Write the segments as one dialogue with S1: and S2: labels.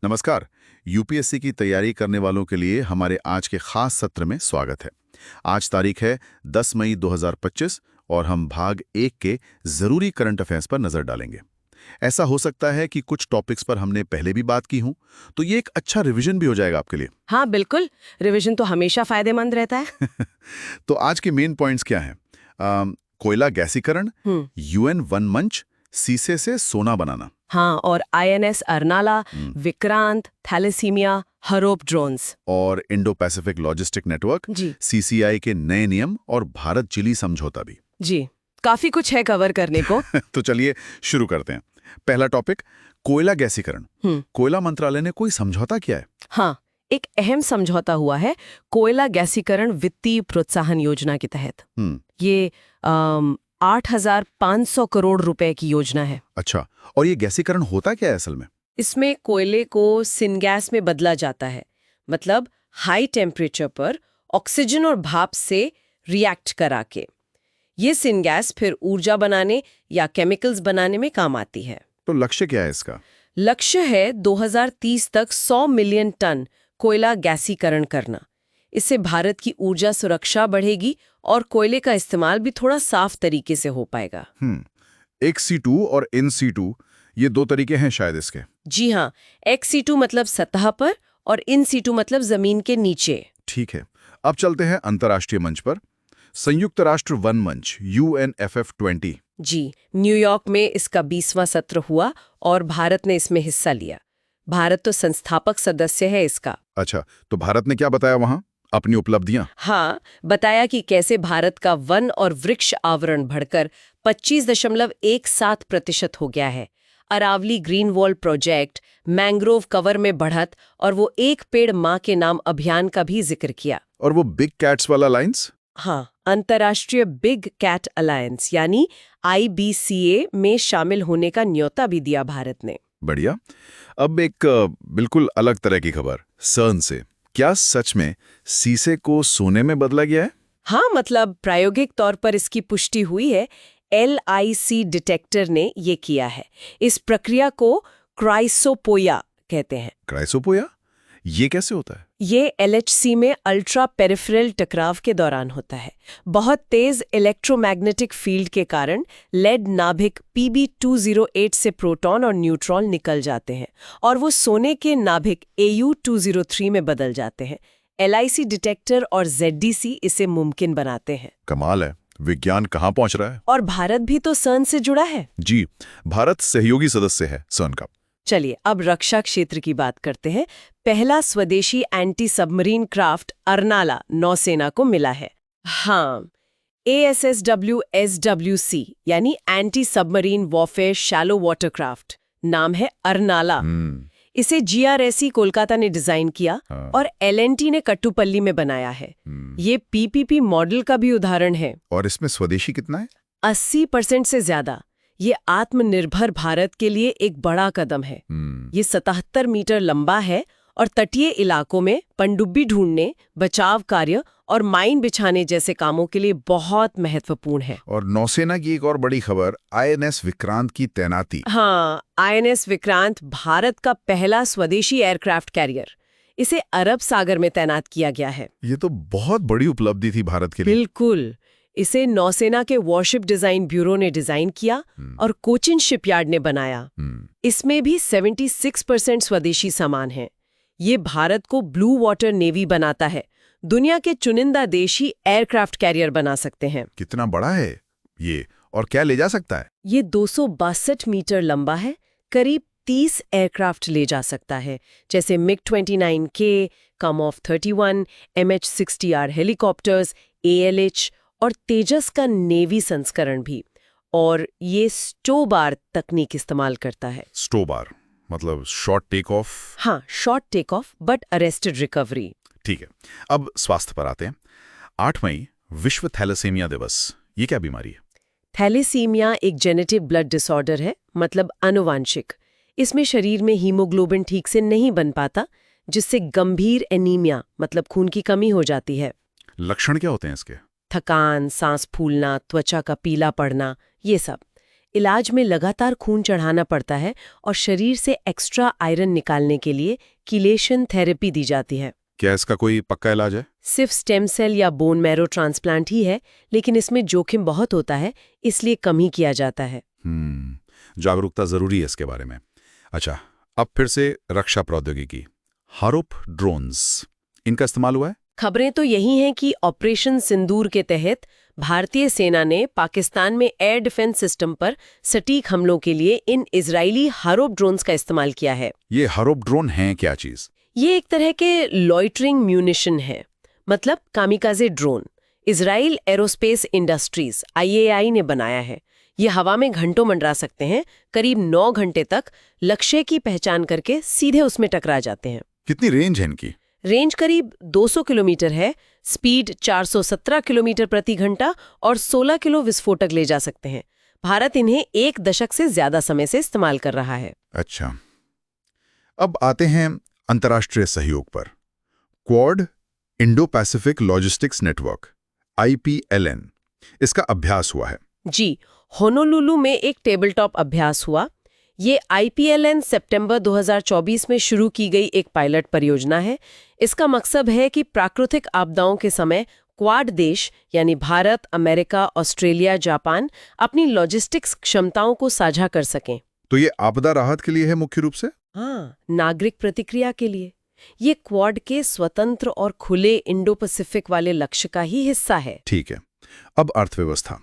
S1: नमस्कार। यूपीएससी की तैयारी करने वालों के लिए हमारे आज के खास सत्र में स्वागत है। आज तारीख है 10 मई 2025 और हम भाग 1 के जरूरी करंट अफेयर्स पर नजर डालेंगे। ऐसा हो सकता है कि कुछ टॉपिक्स पर हमने पहले भी बात की हूं, तो ये एक अच्छा रिवीजन भी हो जाएगा आपके लिए।
S2: हाँ बिल्कुल, रिवीजन तो हमेशा फायदेमंद रहता है।
S1: तो आज के मेन पॉइंट्स क्या हैं? कोयला गैसीकरण, यूएन वन मंच, सीसे से सोना बनाना।
S2: हाँ, और INS Arnala, Vikrant, thalassemia, Harop drones
S1: और Indo Pacific logistic network,
S2: G
S1: CCI के नए नियम और भारत चिली समझौता भी।
S2: जी, काफी कुछ है कवर करने को।
S1: तो चलिए शुरू करते हैं। पहला टॉपिक, कोयला गैसीकरण। कोयला मंत्रालय ने कोई समझौता किया है?
S2: हाँ, एक अहम समझौता हुआ है कोयला गैसीकरण वित्तीय प्रोत्साहन योजना के तहत। ये 8,500 करोड़ रुपए की योजना है।
S1: अच्छा, और ये गैसीकरण होता क्या है असल में?
S2: इसमें कोयले को सिनगैस में बदला जाता है, मतलब हाई टेम्परेचर पर ऑक्सीजन और भाप से रिएक्ट करा के। ये सिनगैस फिर ऊर्जा बनाने या केमिकल्स बनाने में काम आती है।
S1: तो लक्ष्य क्या है इसका?
S2: लक्ष्य है 2030 तक 100 मिलियन टन कोयला गैसीकरण करना। इससे भारत की ऊर्जा सुरक्षा बढ़ेगी और कोयले का इस्तेमाल भी थोड़ा साफ तरीके से हो पाएगा।
S1: एक C2 और इन C2, ये दो तरीके हैं शायद इसके।
S2: जी हाँ, XC2 मतलब सतह पर और इन C2 मतलब जमीन के नीचे।
S1: ठीक है, अब चलते हैं अंतर्राष्ट्रीय मंच पर। संयुक्त राष्ट्र वन मंच UNFF20।
S2: जी, न्यूयॉर्क में इसका 20वां सत्र हुआ और भारत ने इसमें हिस्सा लिया। भारत तो संस्थापक सदस्य है इसका।
S1: अच्छा, तो भारत ने क्या बताया वहां? अपनी उपलब्धियां?
S2: हाँ, बताया कि कैसे भारत का वन और वृक्ष आवरण बढ़कर 25.17% हो गया है। Aravalli green wall project, mangrove cover में बढ़त और वो एक पेड़ माँ के नाम अभियान का भी जिक्र किया।
S1: और वो बिग कैट्स वाला लाइंस?
S2: हाँ, अंतर्राष्ट्रीय बिग कैट अलायंस यानी IBCA में शामिल होने का न्योता भी दिया भारत ने।
S1: बढ़िया। अब एक बिल्कुल अलग तरह की खबर, सर्न से। क्या सच में सीसे को सोने में बदला गया है?
S2: हाँ, मतलब प्रायोगिक तौर पर इसकी पुष्टि हुई है। LIC डिटेक्टर ने ये किया है। इस प्रक्रिया को क्राइसोपोया कहते हैं।
S1: क्राइसोपोया? ये कैसे होता है?
S2: ये LHC में अल्ट्रा पेरिफेरल टकराव के दौरान होता है। बहुत तेज इलेक्ट्रोमैग्नेटिक फील्ड के कारण लेड नाभिक Pb208 से प्रोटॉन और न्यूट्रॉन निकल जाते हैं और वो सोने के नाभिक Au203 में बदल जाते हैं। LIC डिटेक्टर और ZDC इसे मुमकिन बनाते हैं।
S1: कमाल है, विज्ञान कहाँ पहुंच रहा है।
S2: और भारत भी तो सर्न से जुड़ा है।
S1: जी, भारत सहयोगी सदस्य है सर्न का।
S2: चलिए अब रक्षा क्षेत्र की बात करते हैं। पहला स्वदेशी एंटी सबमरीन क्राफ्ट अर्नाला नौसेना को मिला है। हाँ, ASSW-SWC यानी anti submarine warfare shallow water craft नाम है अर्नाला। इसे GRSE कोलकाता ने डिजाइन किया और LNT ने कट्टुपल्ली में बनाया है। ये PPP मॉडल का भी उदाहरण है।
S1: और इसमें स्वदेशी कितना है?
S2: 80% से ज्यादा। ये आत्मनिर्भर भारत के लिए एक बड़ा कदम है। ये 77 मीटर लंबा है और तटीय इलाकों में पनडुब्बी ढूंढने, बचाव कार्य और माइन बिछाने जैसे कामों के लिए बहुत महत्वपूर्ण है।
S1: और नौसेना की एक और बड़ी खबर, INS विक्रांत की तैनाती।
S2: हाँ, INS विक्रांत भारत का पहला स्वदेशी एयरक्राफ्ट कैरियर। इसे अरब सागर में तैनात किया गया है।
S1: ये तो बहुत बड़ी उपलब्धि थी भारत के लिए।
S2: बिल्कुल। इसे नौसेना के वॉरशिप डिजाइन ब्यूरो ने डिजाइन किया और कोचिन शिपयार्ड ने बनाया। इसमें भी 76% स्वदेशी सामान है। ये भारत को ब्लू वाटर नेवी बनाता है। दुनिया के चुनिंदा देश ही एयरक्राफ्ट कैरियर बना सकते हैं। कितना
S1: बड़ा है ये, और क्या ले जा सकता है?
S2: ये 262 मीटर लंबा है, करीब 30 एयरक्राफ्ट ले जा सकता है, जैसे MiG-29K, कमॉफ 31, MH-60R हेलीकॉप्टर्स, ALH और तेजस का नेवी संस्करण भी। और ये स्टोबार तकनीक इस्तेमाल करता है।
S1: स्टोबार मतलब शॉर्ट टेक ऑफ?
S2: हाँ, short take off but arrested recovery.
S1: ठीक है, अब स्वास्थ्य पर आते हैं। 8 मई विश्व थैलेसीमिया दिवस। ये क्या बीमारी है?
S2: थैलेसीमिया एक जेनेटिक ब्लड डिसऑर्डर है, मतलब आनुवांशिक। इसमें शरीर में हीमोग्लोबिन ठीक से नहीं बन पाता, जिससे गंभीर एनीमिया मतलब खून की कमी हो जाती है।
S1: लक्षण क्या होते हैं इसके?
S2: थकान, सांस फूलना, त्वचा का पीला पड़ना, ये सब। इलाज में लगातार खून चढ़ाना पड़ता है और शरीर से एक्स्ट्रा आयरन निकालने के लिए कीलेशन थेरेपी दी जाती है।
S1: क्या इसका कोई पक्का इलाज है?
S2: सिर्फ स्टेम सेल या बोन मैरो ट्रांसप्लांट ही है, लेकिन इसमें जोखिम बहुत होता है, इसलिए कम ही किया जाता है।
S1: जागरूकता जरूरी है इसके बारे में। अच्छा, अब फिर से रक्षा प्रौद्योगिकी, हारूप ड्रोन्स, इनका इस्तेमाल हुआ है?
S2: खबरें तो यही हैं कि ऑपरेशन सिंदूर के तहत भारतीय सेना ने पाकिस्तान में एयर डिफेंस सिस्टम पर सटीक हमलों के लिए इन इजरायली हारूप ड्रोन्स का इस्तेमाल किया है।
S1: ये हारूप ड्रोन हैं क्या चीज?
S2: ये एक तरह के लॉइटरिंग म्यूनिशन है, मतलब kamikaze drone. Israel aerospace industries IAI ने बनाया है। ये हवा में घंटों मंडरा सकते हैं, करीब 9 घंटे तक लक्ष्य की पहचान करके सीधे उसमें टकरा जाते हैं।
S1: कितनी रेंज है इनकी?
S2: रेंज करीब 200 किलोमीटर है, स्पीड 417 किलोमीटर प्रति घंटा और 16 किलो विस्फोटक ले जा सकते हैं। भारत इन्हें 1 दशक से ज्यादा समय से इस्तेमाल कर रहा है।
S1: अच्छा, अब आते हैं अंतर्राष्ट्रीय सहयोग पर। Quad Indo Pacific logistics network IPLN, इसका अभ्यास हुआ है।
S2: जी, होनोलुलु में एक टेबल टॉप अभ्यास हुआ। ये IPLN सितंबर 2024 में शुरू की गई एक पायलट परियोजना है। इसका मकसद है कि प्राकृतिक आपदाओं के समय क्वाड देश यानी भारत, अमेरिका, ऑस्ट्रेलिया, जापान अपनी लॉजिस्टिक्स क्षमताओं को साझा कर सकें।
S1: तो ये आपदा राहत के लिए है मुख्य रूप से?
S2: हाँ, नागरिक प्रतिक्रिया के लिए। ये क्वाड के स्वतंत्र और खुले इंडो पैसिफिक वाले लक्ष्य का ही हिस्सा है।
S1: ठीक है। अब अर्थव्यवस्था,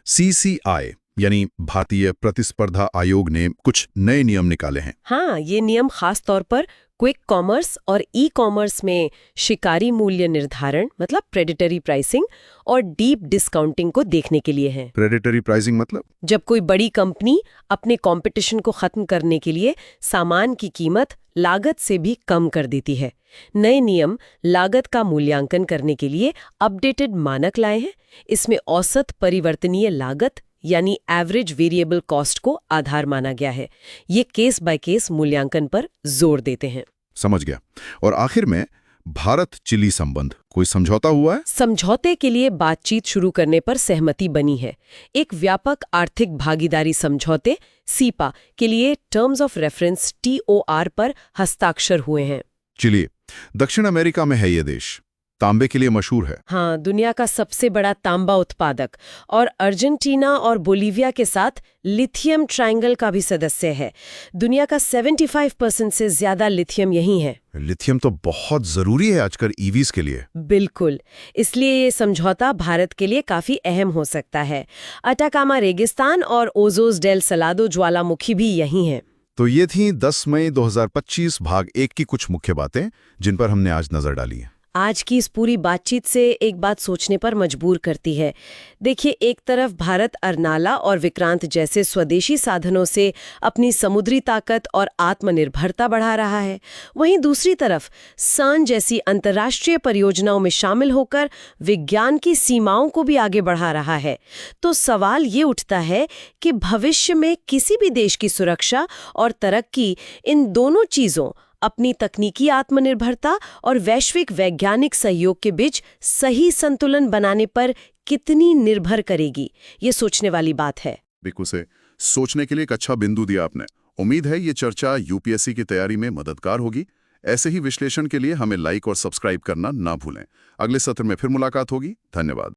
S1: CCI यानी भारतीय प्रतिस्पर्धा आयोग ने कुछ नए नियम निकाले हैं।
S2: हाँ, ये नियम खास तौर पर क्विक कॉमर्स और ई-कॉमर्स में शिकारी मूल्य निर्धारण, मतलब प्रेडेटरी प्राइसिंग, और डीप डिस्काउंटिंग को देखने के लिए है।
S1: प्रेडेटरी प्राइसिंग मतलब?
S2: जब कोई बड़ी कंपनी अपने कंपटीशन को खत्म करने के लिए सामान की कीमत लागत से भी कम कर देती है। नए नियम लागत का मूल्यांकन करने के लिए अपडेटेड मानक लाए हैं। इसमें औसत परिवर्तनीय लागत यानी एवरेज वेरिएबल कॉस्ट को आधार माना गया है। ये केस बाय केस मूल्यांकन पर जोर देते हैं।
S1: समझ गया। और आखिर में भारत चिली संबंध, कोई समझौता हुआ है?
S2: समझौते के लिए बातचीत शुरू करने पर सहमति बनी है। एक व्यापक आर्थिक भागीदारी समझौते सीपा के लिए टर्म्स ऑफ रेफरेंस TOR पर हस्ताक्षर हुए हैं।
S1: चिली दक्षिण अमेरिका में है। ये देश तांबे के लिए मशहूर है।
S2: हाँ, दुनिया का सबसे बड़ा तांबा उत्पादक और अर्जेंटीना और बोलीविया के साथ लिथियम ट्रायंगल का भी सदस्य है। दुनिया का 75% से ज्यादा लिथियम यही है।
S1: लिथियम तो बहुत जरूरी है आजकल EVs के लिए।
S2: बिल्कुल, इसलिए ये समझौता भारत के लिए काफी अहम हो सकता है। अटाकामा रेगिस्तान और ओजोस डेल सलादो ज्वालामुखी भी यही हैं।
S1: तो ये थी 10 मई 2025 भाग 1 की कुछ मुख्य बातें जिन पर हमने आज नजर डाली है।
S2: आज की इस पूरी बातचीत से एक बात सोचने पर मजबूर करती है। देखिए, एक तरफ भारत अर्नाला और विक्रांत जैसे स्वदेशी साधनों से अपनी समुद्री ताकत और आत्मनिर्भरता बढ़ा रहा है, वहीं दूसरी तरफ सन जैसी अंतर्राष्ट्रीय परियोजनाओं में शामिल होकर विज्ञान की सीमाओं को भी आगे बढ़ा रहा है। तो सवाल ये उठता है कि भविष्य में किसी भी देश की सुरक्षा और तरक्की इन दोनों चीज़ों, अपनी तकनीकी आत्मनिर्भरता और वैश्विक वैज्ञानिक सहयोग के बीच सही संतुलन बनाने पर कितनी निर्भर करेगी, ये सोचने वाली बात है।
S1: बिल्कुल से सोचने के लिए एक अच्छा बिंदु दिया आपने। उम्मीद है ये चर्चा UPSC की तैयारी में मददगार होगी। ऐसे ही विश्लेषण के लिए हमें लाइक और सब्सक्राइब करना ना भूलें। अगले सत्र में फिर मुलाकात होगी। धन्यवाद।